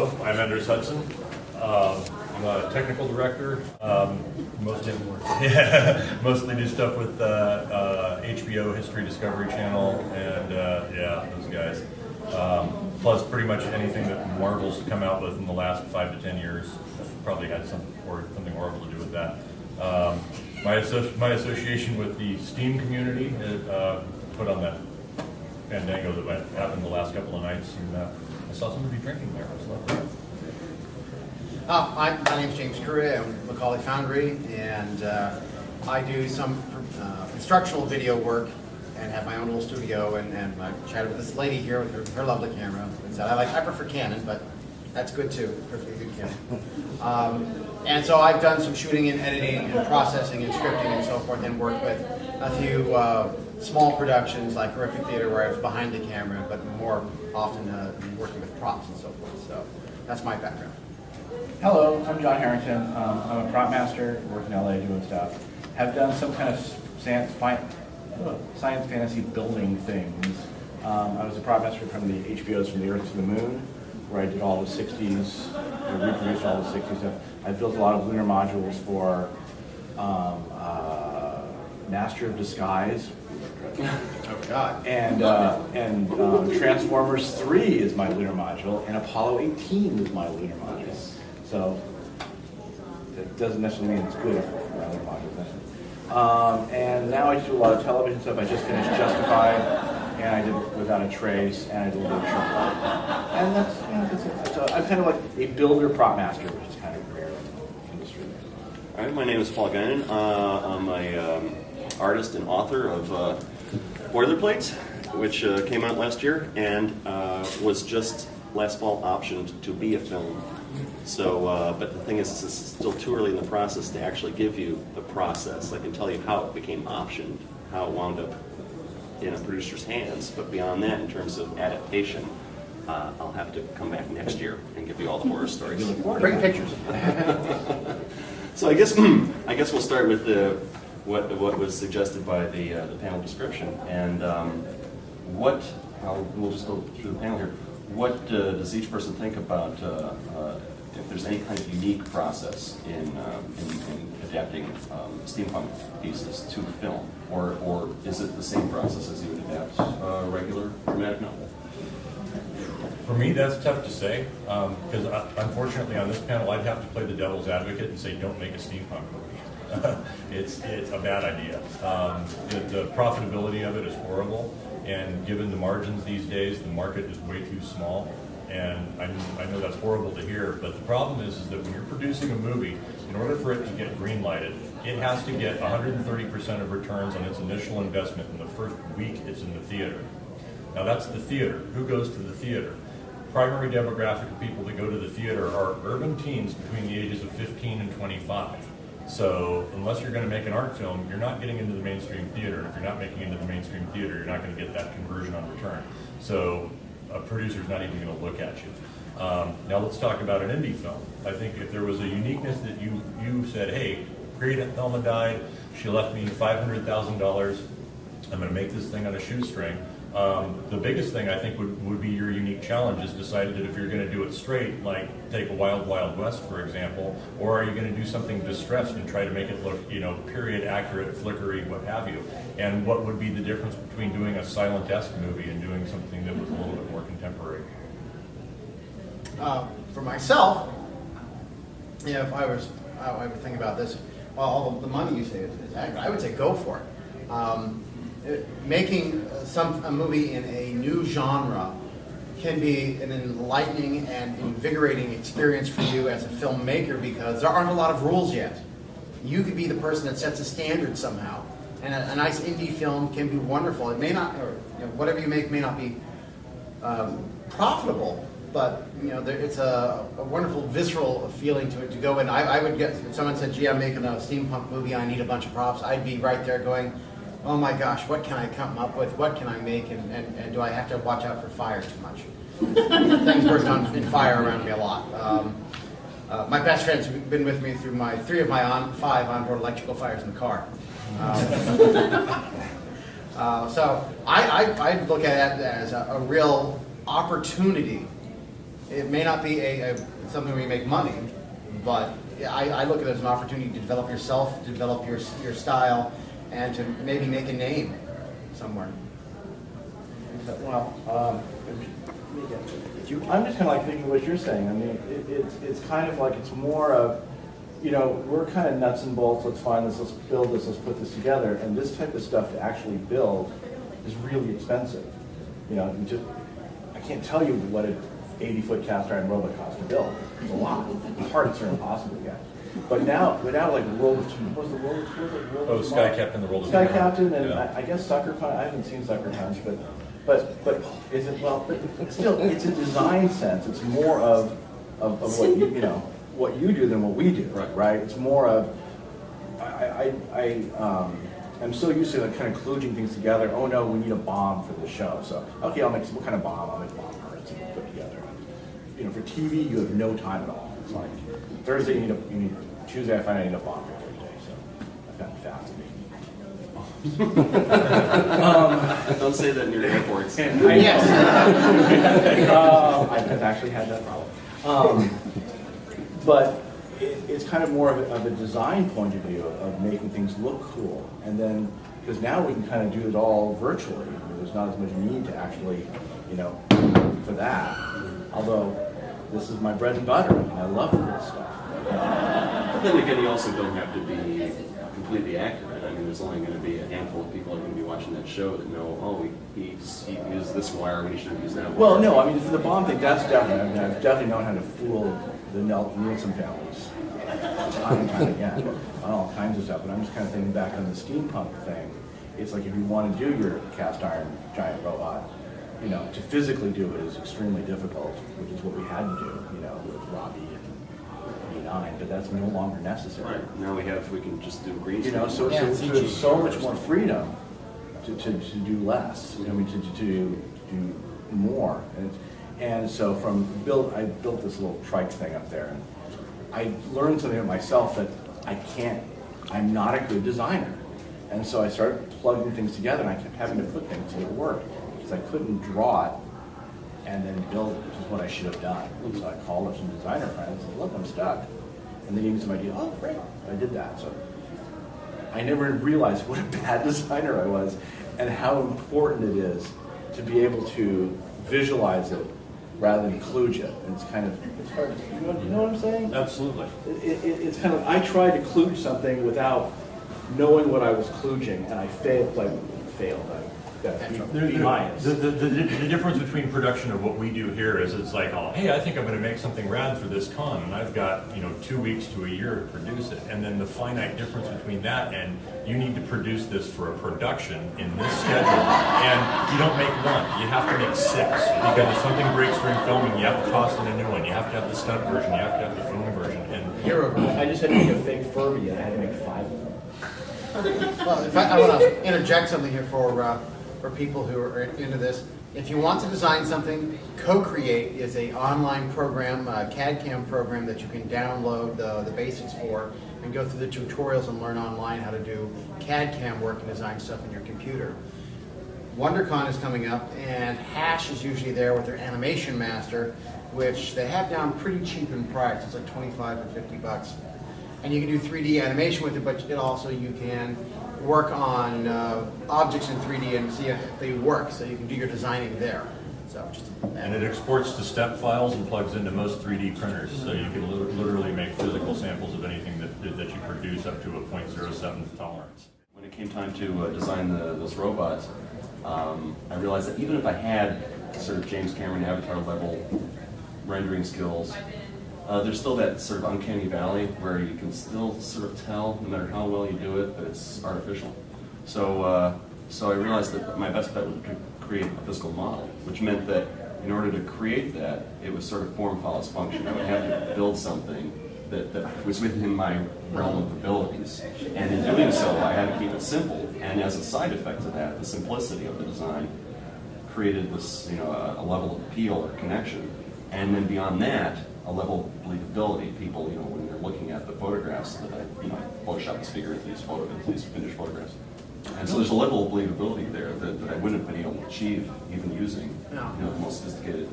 Hello, I'm Anders Hudson. I'm a technical director. Mostly, mostly do stuff with HBO, History Discovery Channel, and yeah, those guys. Plus, pretty much anything that Marvel's come out with in the last 5 to 10 years probably had something horrible to do with that. My association with the STEAM community put on that Fandango that happened the last couple of nights, and I saw somebody drinking there. I was like, my name's James Curry. I'm Macaulay Foundry, and I do some instructional video work and have my own little studio. And I chatted with this lady here with her lovely camera and said, I prefer Canon, but that's good too, perfectly good Canon. And so I've done some shooting and editing and processing and scripting and so forth, and worked with a few small productions like Horrific Theater, where I was behind the camera, but more often working with props and so forth. So that's my background. Hello, I'm John Harrington. I'm a prop master, work in LA doing stuff. Have done some kind of science fantasy building things. I was a prop master from the HBO's From the Earth to the Moon, where I did all the 60s, reproduced all the 60s stuff. I built a lot of lunar modules for Master of Disguise. Oh God! And Transformers 3 is my lunar module, and Apollo 18 is my lunar module. So that doesn't necessarily mean it's good for other modules. And now I do a lot of television stuff. I just finished Justified, and I did Without a Trace, and I did a little bit of Sherlock. And that's it. So I'm kind of like a builder prop master, which is kind of rare in the industry. All right, my name is Paul Guinan. I'm a artist and author of Boilerplates, which came out last year and was just last fall optioned to be a film. So, but the thing is, it's still too early in the process to actually give you the process. I can tell you how it became optioned, how it wound up in a producer's hands, but beyond that, in terms of adaptation, I'll have to come back next year and give you all the horror stories. Bring pictures. So I guess we'll start with what was suggested by the panel description, and we'll just go through the panel here. What does each person think about if there's any kind of unique process in adapting steampunk pieces to film, or is it the same process as you would adapt a regular dramatic novel? For me, that's tough to say, because unfortunately on this panel I'd have to play the devil's advocate and say don't make a steampunk movie. It's a bad idea. The profitability of it is horrible, and given the margins these days, the market is way too small. And I know that's horrible to hear, but the problem is that when you're producing a movie, in order for it to get green-lighted, it has to get 130% of returns on its initial investment in the first week it's in the theater. Now that's the theater. Who goes to the theater? Primary demographic of people that go to the theater are urban teens between the ages of 15 and 25. So unless you're going to make an art film, you're not getting into the mainstream theater. And if you're not making it into the mainstream theater, you're not going to get that conversion on return. So a producer's not even going to look at you. Now let's talk about an indie film. I think if there was a uniqueness that you said, hey, great Aunt Thelma died, she left me $500,000, I'm going to make this thing on a shoestring. The biggest thing I think would be your unique challenge is decide that if you're going to do it straight, like take a Wild Wild West, for example, or are you going to do something distressed and try to make it look, period accurate, flickery, what have you? And what would be the difference between doing a silent-esque movie and doing something that was a little bit more contemporary? For myself, if I would think about this, well, all the money you say is accurate, I would say go for it. Making a movie in a new genre can be an enlightening and invigorating experience for you as a filmmaker, because there aren't a lot of rules yet. You could be the person that sets a standard somehow, and a nice indie film can be wonderful. It may not, or whatever you make may not be profitable, but it's a wonderful visceral feeling to it to go in. I would guess if someone said, "Gee, I'm making a steampunk movie, I need a bunch of props," I'd be right there going, oh my gosh, what can I come up with? What can I make? And do I have to watch out for fire too much? Things burst in fire around me a lot. My best friend's been with me through 3 of my 5 onboard electrical fires in the car. So I look at it as a real opportunity It may not be something where you make money, but I look at it as an opportunity to develop yourself, develop your style, and to maybe make a name somewhere. Well, I'm just kind of like thinking what you're saying. I mean, it's kind of like it's more of, you know, we're kind of nuts and bolts. Let's find this. Let's build this. Let's put this together. And this type of stuff to actually build is really expensive. You know, I can't tell you what an 80-foot cast iron robot costs to build. It's a lot. The parts are impossible to get. But now like World of Tomorrow, Oh, Sky Captain, the World of Sky Tomorrow. Captain, and Yeah. I guess Sucker Punch. I haven't seen Sucker Punch, but is it, well? But still, it's a design sense. It's more of what you know what you do than what we do, right? It's more of I'm so used to like kind of kludging things together. Oh no, we need a bomb for the show. So okay, I'll make what kind of bomb? I'll make bomb parts and put together. You know, for TV, you have no time at all. It's like Thursday, you need Tuesday. I find I need a bomb for Thursday. So I've gotten fascinating. Don't say that near airports. Yes. I've actually had that problem. But it's kind of more of a design point of view of making things look cool. And then, because now we can kind of do it all virtually. I mean, there's not as much need to actually, you know, for that. Although, this is my bread and butter, and I love this stuff. But then again, you also don't have to be completely accurate. I mean, there's only going to be a handful of people that are going to be watching that show that know, oh, he used this wire when he should have used that wire. Well, no, I mean, for the bomb thing, that's definitely, I mean, I've definitely known how to fool the Nielsen families. Time and time again, on all kinds of stuff. But I'm just kind of thinking back on the steampunk thing. It's like if you want to do your cast iron giant robot, you know, to physically do it is extremely difficult, which is what we had to do, you know, with Robbie and E9, but that's no longer necessary. Right. Now we can just do green You know, screen. so there's so much more freedom to do less. I mean, to do more. And so I built this little trike thing up there, and I learned something about myself that I'm not a good designer. And so I started plugging things together, and I kept having to put things to work because I couldn't draw it and then build it, which is what I should have done. So I called up some designer friends and said, look, I'm stuck. And they gave me some idea. Oh, great. I did that. So I never realized what a bad designer I was and how important it is to be able to visualize it rather than kludge it. And it's kind of, it's hard. You know what I'm saying? Absolutely. It's kind of, I tried to kludge something without knowing what I was kludging, and I failed. The difference between production of what we do here is it's like, oh, hey, I think I'm going to make something rad for this con, and I've got 2 weeks to a year to produce it. And then the finite difference between that and you need to produce this for a production in this schedule, and you don't make one, you have to make 6, because if something breaks during filming, you have to toss in a new one, you have to have the stunt version, you have to have the film version. And I just had to make a fake Furby, and I had to make 5 of them. Well, in fact, I want to interject something here for people who are into this. If you want to design something, Co-Create is an online program, a CAD/CAM program that you can download the basics for and go through the tutorials and learn online how to do CAD/CAM work and design stuff in your computer. WonderCon is coming up, and Hash is usually there with their Animation Master, which they have down pretty cheap in price. It's like $25 or $50. And you can do 3D animation with it, but you can work on objects in 3D and see if they work, so you can do your designing there. And it exports to step files and plugs into most 3D printers, so you can literally make physical samples of anything that you produce up to a 0.07 tolerance. When it came time to design those robots, I realized that even if I had sort of James Cameron Avatar level rendering skills, there's still that sort of uncanny valley where you can still sort of tell, no matter how well you do it, that it's artificial. So I realized that my best bet would be to create a physical model, which meant that in order to create that, it was sort of form follows function. I would have to build something that was within my realm of abilities. And in doing so, I had to keep it simple. And as a side effect of that, the simplicity of the design created this, a level of appeal or connection. And then beyond that, a level of believability. People, when they're looking at the photographs that I Photoshop this figure into these finished photographs. And so there's a level of believability there that I wouldn't have been able to achieve even using the most sophisticated